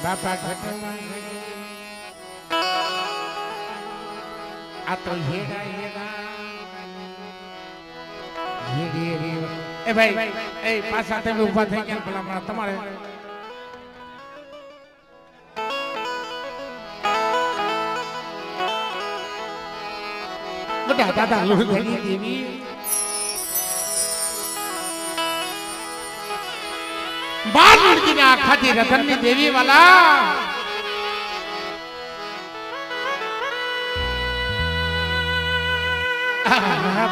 બાપા ઘટમાં આ તો હેડા એ ભાઈ એ પાછા તમે ઊભા થઈ ગયા ભલા તમારે બધા દાદા લોહી દેવી બાર લડકીને આખાથી રતનની દેવી વાલા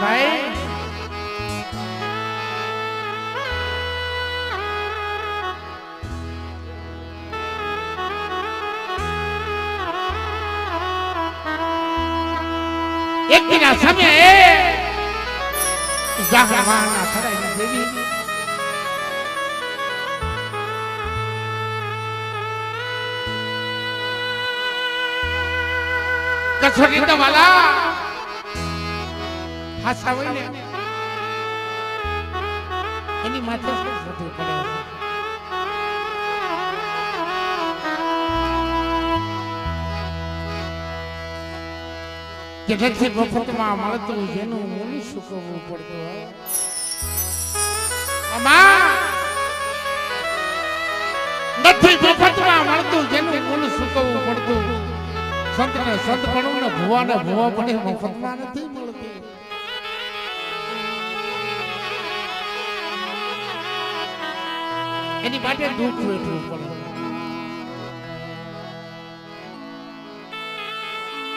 ભાઈ એક દિના સમયે જાહરવાના થરાઈ દેવી કસોટી તો વાલા હાસા હોય ને એની માથે શું થતું પડે કે નથી મફતમાં મળતું જેનું મૂલ્ય ચૂકવવું પડતું હોય નથી મફતમાં મળતું જેનું મૂલ્ય ચૂકવવું પડતું સંતને સંત પણ ને ભુવાને ભુવા પણ મફતમાં નથી મળતું એની માટે દુઃખ વેઠવું પડે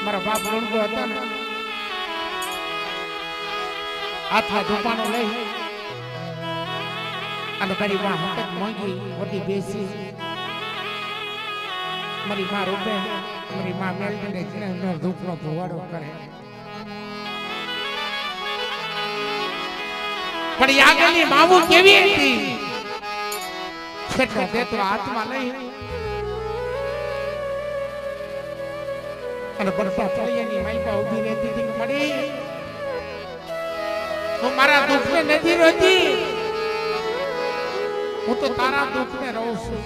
મારા બાપ લણકો હતા ને હાથમાં ધૂપાનો લઈ અને મારી માં હકત માંગી વટી બેસી મારી માં રૂપે મારી માં મેલડીને જીને ધૂપનો ધોવાડો કરે પણ આગળની માવું કેવી હતી છેટો દેતો હાથમાં લઈ અને બરફા તળિયાની માલપા ઊભી રહેતી હતી મળી હું મારા દુઃખને નથી રોતી હું તો તારા દુઃખને રહું છું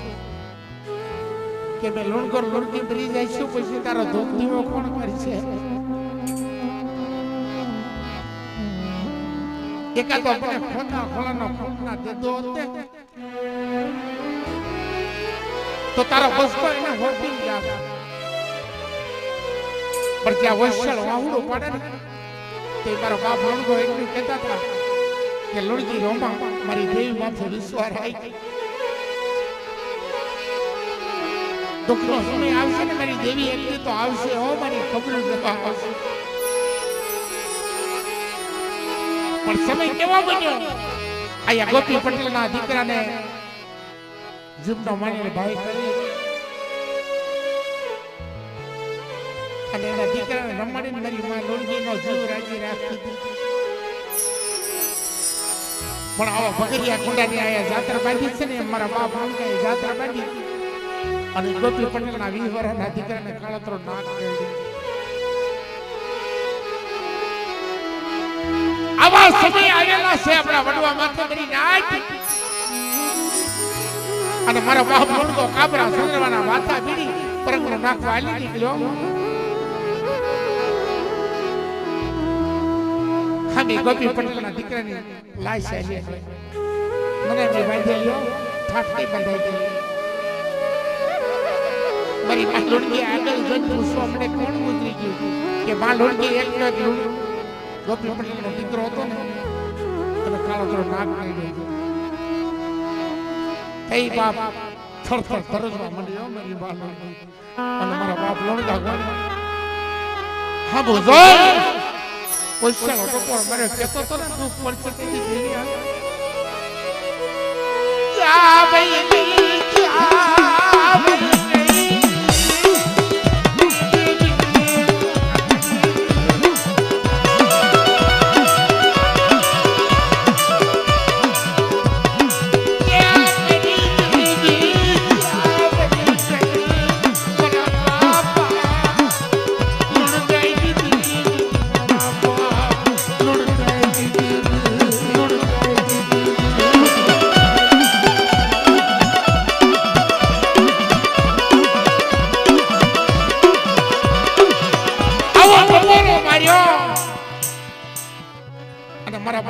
કે મેં લુણગોર લુણકી મરી જઈશું પછી તારો દુઃખ દીવો કોણ કરશે એકાદો મને ખોટા ખોલાનો ખોટના દેતો હોતે તો તારો બસતો એને હોપી જાત પણ ત્યાં વૈશાળ વાહુડો પડે ને તે મારો બાપ લણગો એટલું કહેતા હતા કે લુણકી રોમા મારી દેવી માથે વિશ્વાસ આવી દુઃખનો સમય આવશે ને મારી દેવી એકલી તો આવશે હો મારી કબૂલ લેવા આવશે પણ સમય કેવો બન્યો આયા ગોપી પટેલના દીકરાને જીવનો માનીને ભાઈ કરી અને એના દીકરાને રમાડીને મારી માં લુણકીનો જીવ રાજી રાખતી હતી પણ આવા ભગરિયા કુંડાની આયા જાત્રા બાંધી છે ને મારા બાપ લણકાએ જાત્રા બાંધી અને ગોપી પટેલના 20 વર્ષના દીકરાને કાળતરો નાક કરી આવા સમય આવેલા છે આપણા વડવા માથે કરી નાક અને મારા બાપ લણકો કાબરા સંગરવાના વાતા બીડી પરગનો નાખવા આલી નીકળ્યો ખામી ગોપી પટેલના દીકરાની લાશ આવી મને એમની બાંધેલી ઠાઠી બંધાઈ ગઈ મારી માં લુણકી આગળ જોઈને પૂછવા મને કોણ ગુજરી ગયું કે માં લુણકી એકનો એક ગોપી પટેલનો દીકરો હતો ને અને કાળો થોડો નાક કરી ગયો કઈ બાપ થરથર થરજવા માંડ્યો મારી માં લુણકી અને મારા બાપ લણકા ગોળી હા બોજો પૈસા હતો પણ મારે કેતો તો ને દુઃખ પડશે તેની દેવી આ જા ભાઈ જા ભાઈ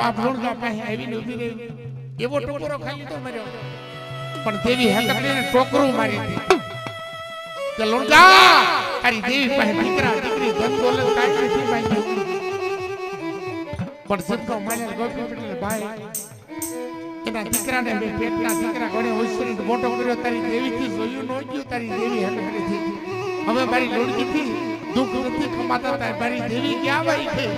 બાપ લોણકા પાસે આવીને ઊભી રહી એવો ટોકરો ખાઈ લીધો મર્યો પણ દેવી હકતને ટોકરું મારી દીધી કે લોણકા તારી દેવી પાસે દીકરા દીકરી ધન દોલત કાઈ નથી માંગ્યું પણ સદકો માને ગોપી પટેલ ભાઈ એના દીકરાને બે પેટના દીકરા ઘણે હોશિયારી મોટો કર્યો તારી દેવીથી જોયું ન ગયું તારી દેવી હકતથી હવે મારી લોણકીથી દુઃખ નથી ખમાતા તારી મારી દેવી ક્યાં ભાઈ છે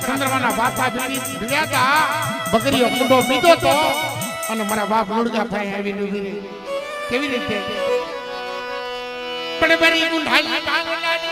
ચંદ્રમાના બાપા ભીડ્યા બકરીઓ કુંડો પીધો તો અને મારા બાપ લુડગા ભાઈ આવીને ઉભી રહી કેવી રીતે પણ બરી ગુંઢાઈ કાંગલાની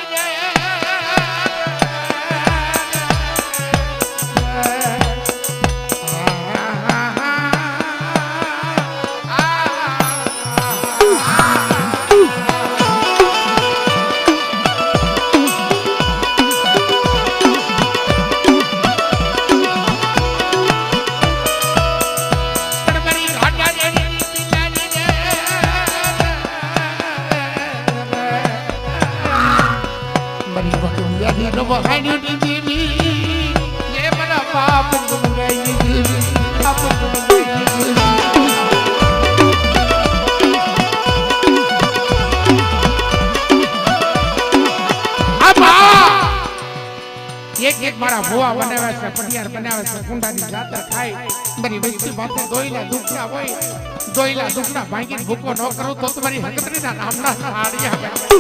એક મારા ભુવા બનાવે છે પટિયાર બનાવે છે કુંડાની જાતર ખાય મારી વસ્તી માથે દોઈલા દુખના હોય દોઈલા દુખના ભાંગીને ભૂકો ન કરું તો તમારી હકતરીના નામના સાડિયા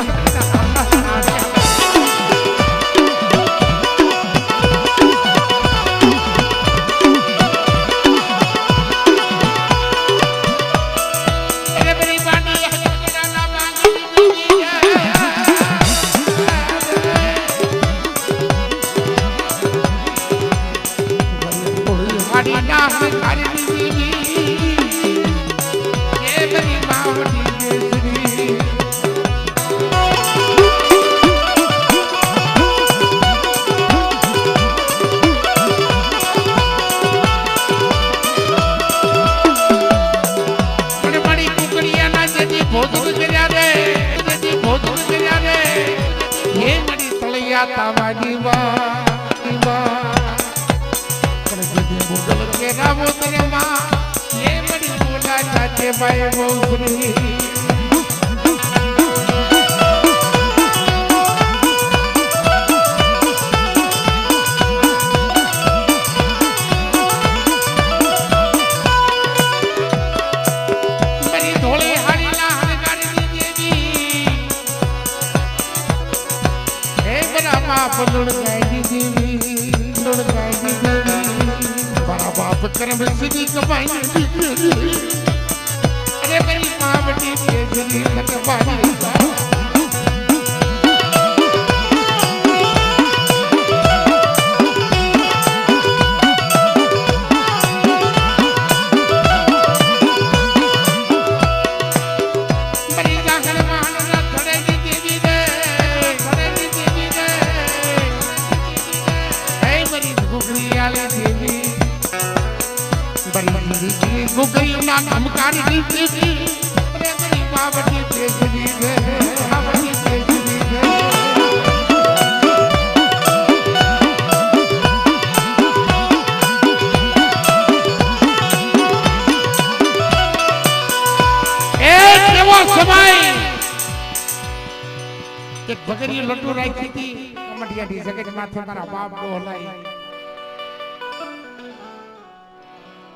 બકરી લટુ રાખી હતી કમટિયાથી જગત માથે મારા બાપ ડોલાઈ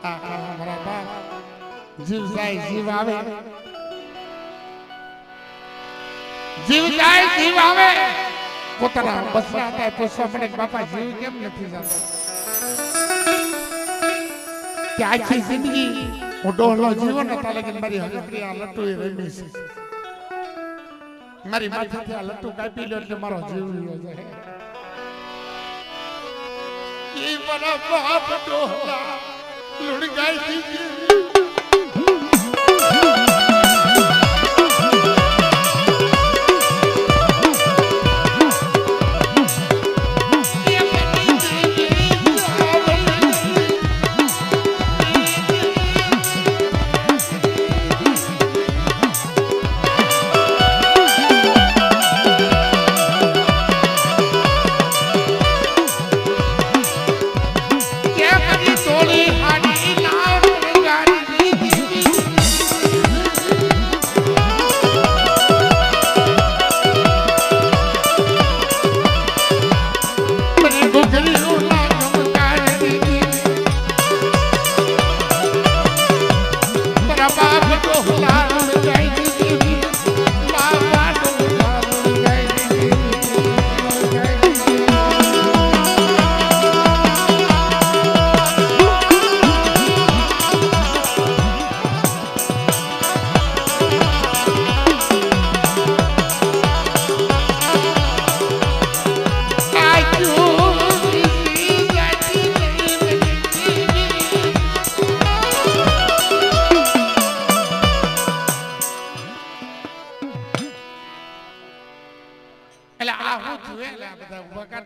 મારા બાપ જીવ જાય જીવ આવે જીવ જાય જીવ આવે પોતાના બસરા હતા પૂછવા પડે બાપા જીવ કેમ નથી જતો કે આખી જિંદગી હું ડોહલો જીવો નતા લગીને મારી હકતરી આ લટુ રમી છે મારી માથેથી આ લટ્ટુ કાપી લો એટલે મારો જીવ રહ્યો જાય ઈ મારા બાપ ડોહલા લુણગાઈ દીધી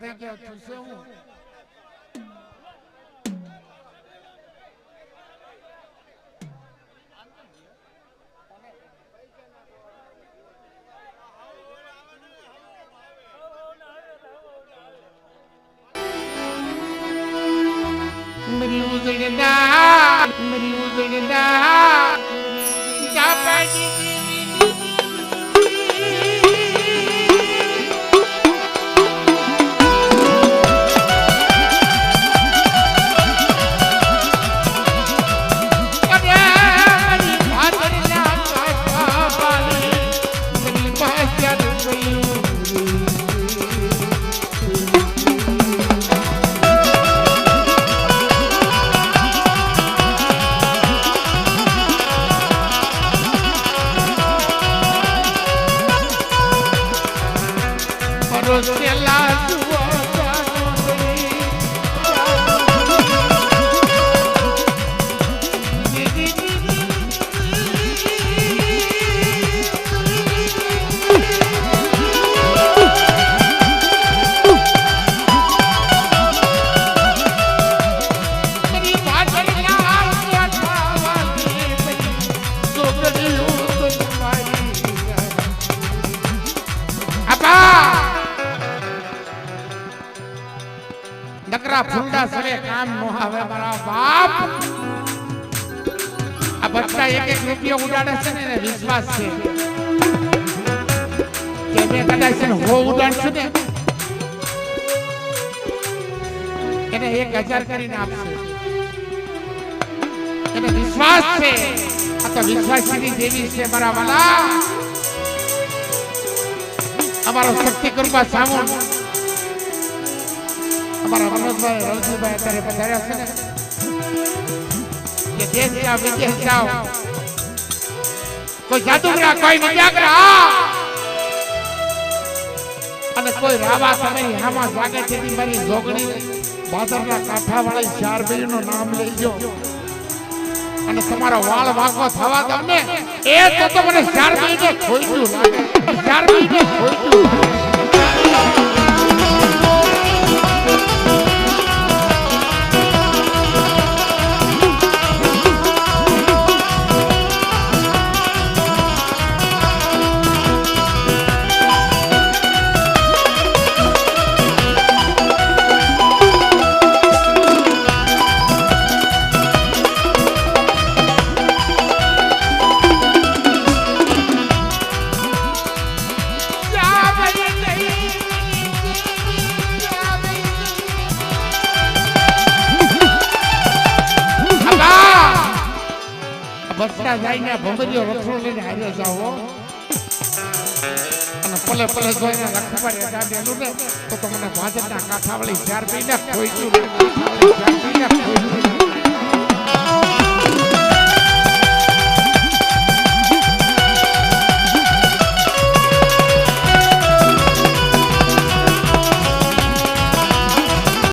થઈ ગયા તું છે હું मेरी उजड़ना जापानी ફૂંડા સરે કામ નો આવે મારા બાપ આ બચ્ચા એક રૂપિયો ઉડાડે છે ને એને વિશ્વાસ છે કે મેં કદાચ છે ને હો ઉડાડશું ને એને 1000 કરીને આપશે એને વિશ્વાસ છે આ તો વિશ્વાસની દેવી છે મારા વાલા અમારો શક્તિ કૃપા સામું हमारा मनोजभाई रवजीभाई અત્યારે પધાર્યા છે ને કે દેશ જાઓ વિદેશ જાઓ કોઈ જાદુગરા કોઈ વિદ્યાગરા અને કોઈ રાવા તમારી હામાં જાગે છે તી મારી જોગણી બાદરના કાંઠાવાળી 4 બેયનું નામ લેજો અને તમારો વાળ વાકો થવા દો ને એ તો મને 4 બેયને ખોઈતું લાગે 4 બેયને ખોઈતું બસના જાઈને ભમરીઓ રથડો લઈને હારે જાઓ અને પલે પલે જોઈને રખપારે ગાડેલું ને તો તમને ભાજપના કાંઠાવાળી 4 બેયને ખોઈતું